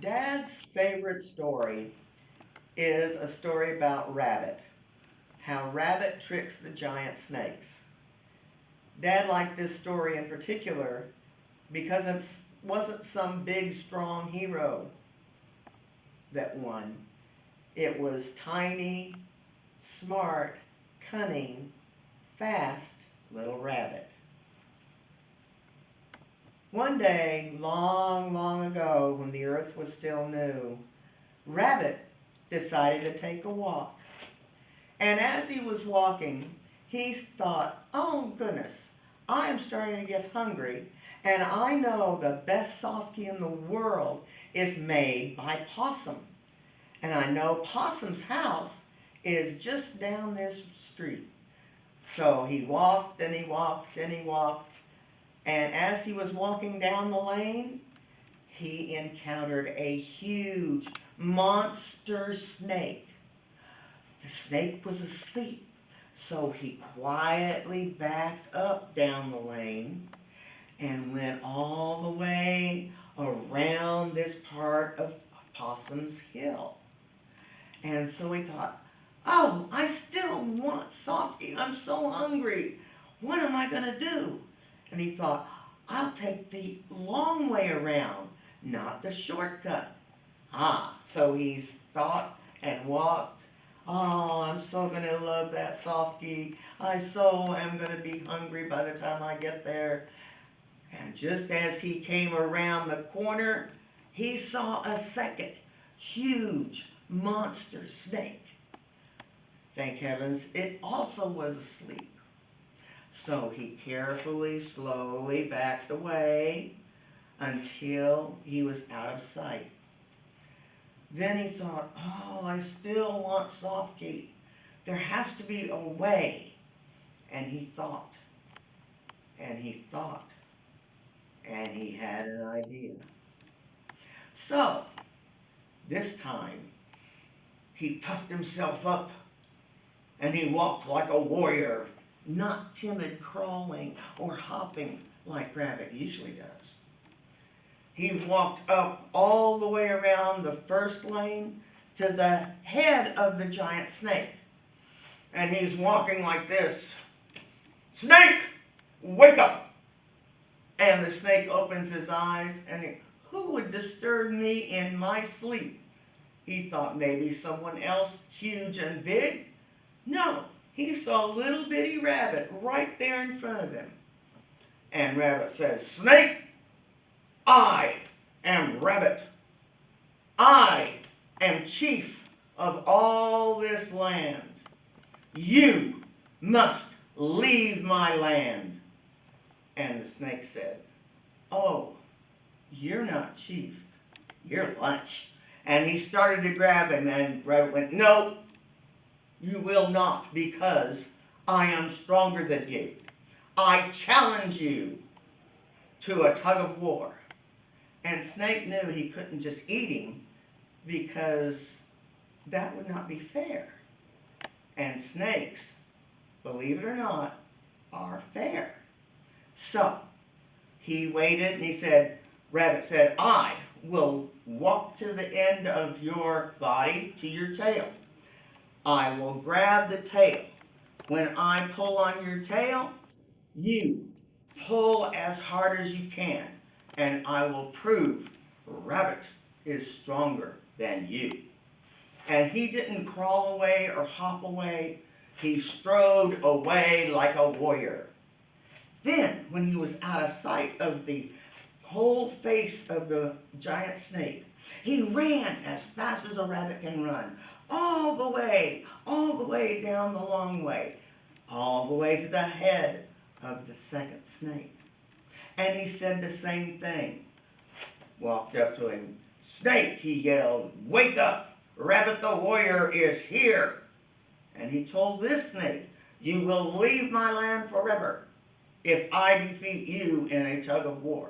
Dad's favorite story is a story about Rabbit, how Rabbit tricks the giant snakes. Dad liked this story in particular because it wasn't some big, strong hero that won. It was tiny, smart, cunning, fast little Rabbit. One day, long, long ago, when the earth was still new, Rabbit decided to take a walk. And as he was walking, he thought, oh goodness, I am starting to get hungry, and I know the best softie in the world is made by Possum. And I know Possum's house is just down this street. So he walked and he walked and he walked, and as he was walking down the lane, he encountered a huge monster snake. The snake was asleep, so he quietly backed up down the lane and went all the way around this part of Possum's Hill. And so he thought, oh, I still want Softy. I'm so hungry. What am I going to do? And he thought, I'll take the long way around, not the shortcut. So he thought and walked. Oh, I'm so going to love that Softy. I so am going to be hungry by the time I get there. And just as he came around the corner, he saw a second huge monster snake. Thank heavens, it also was asleep. So he carefully, slowly backed away until he was out of sight. Then he thought, oh, I still want Softy. There has to be a way. And he thought, and he thought, and he had an idea. So, this time, he puffed himself up and he walked like a warrior, not timid crawling or hopping like Rabbit usually does. He walked up all the way around the first lane to the head of the giant snake. And he's walking like this. Snake, wake up! And the snake opens his eyes and who would disturb me in my sleep? He thought maybe someone else huge and big. No, he saw little bitty Rabbit right there in front of him. And Rabbit says, Snake, I am Rabbit. I am chief of all this land. You must leave my land. And the snake said, oh, you're not chief, you're lunch. And he started to grab him, and Rabbit went, no, you will not, because I am stronger than you. I challenge you to a tug of war. And Snake knew he couldn't just eat him, because that would not be fair. And snakes, believe it or not, are fair. So, he waited and he said, Rabbit said, I will walk to the end of your body to your tail. I will grab the tail. When I pull on your tail, you pull as hard as you can, and I will prove Rabbit is stronger than you. And he didn't crawl away or hop away. He strode away like a warrior. Then, when he was out of sight of the whole face of the giant snake, he ran as fast as a rabbit can run, all the way down the long way, all the way to the head of the second snake. And he said the same thing. Walked up to him. Snake, he yelled, wake up! Rabbit the warrior is here! And he told this snake, you will leave my land forever if I defeat you in a tug of war.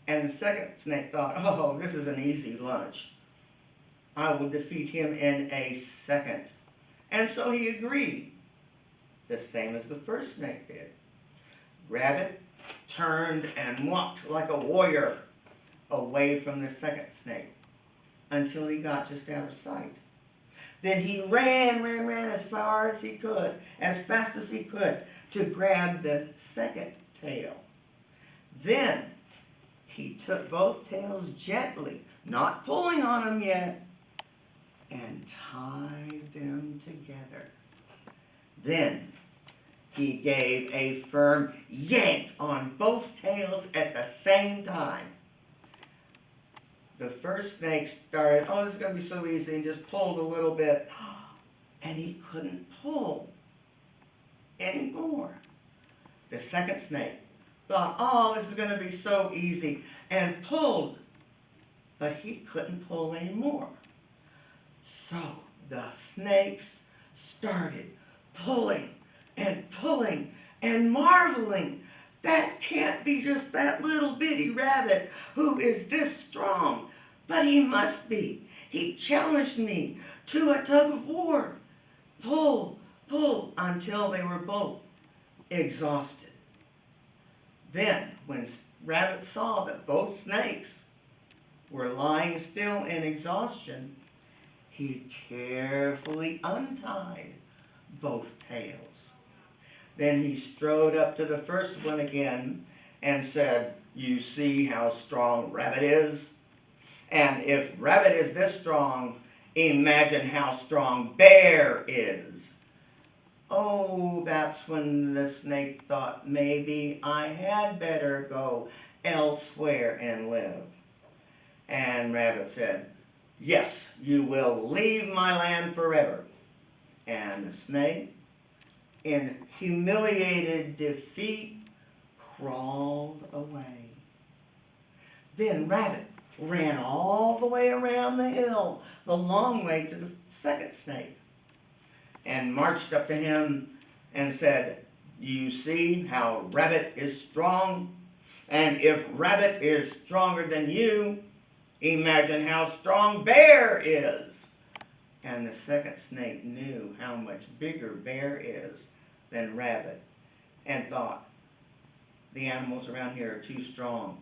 And the second snake thought, oh, this is an easy lunch. I will defeat him in a second. And so he agreed, the same as the first snake did. Rabbit turned and walked like a warrior away from the second snake. until he got just out of sight. Then he ran as far as he could, as fast as he could, to grab the second tail. Then he took both tails gently, not pulling on them yet, and tied them together. Then he gave a firm yank on both tails at the same time. The first snake started, oh, this is going to be so easy, and just pulled a little bit, and he couldn't pull anymore. The second snake thought, oh, this is going to be so easy, and pulled, but he couldn't pull anymore. So the snakes started pulling and marveling. That can't be just that little bitty rabbit who is this strong, but he must be. He challenged me to a tug of war. Pull, until they were both exhausted. Then, when Rabbit saw that both snakes were lying still in exhaustion, he carefully untied both tails. Then he strode up to the first one again and said, you see how strong Rabbit is? And if Rabbit is this strong, imagine how strong Bear is. Oh, that's when the snake thought maybe I had better go elsewhere and live. And Rabbit said, yes, you will leave my land forever. And the snake, in humiliated defeat, crawled away. Then Rabbit ran all the way around the hill, the long way to the second snake, and marched up to him and said, you see how Rabbit is strong? And if Rabbit is stronger than you, imagine how strong Bear is. And the second snake knew how much bigger Bear is than Rabbit, and thought, the animals around here are too strong.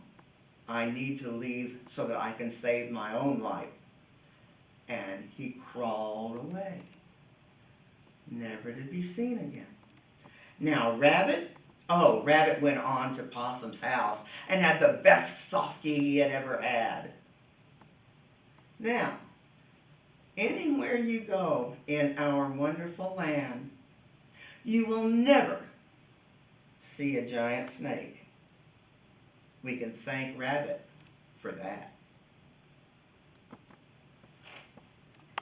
I need to leave so that I can save my own life. And he crawled away, never to be seen again. Now Rabbit went on to Possum's house and had the best softie he had ever had. Now, anywhere you go in our wonderful land, you will never see a giant snake. We can thank Rabbit for that.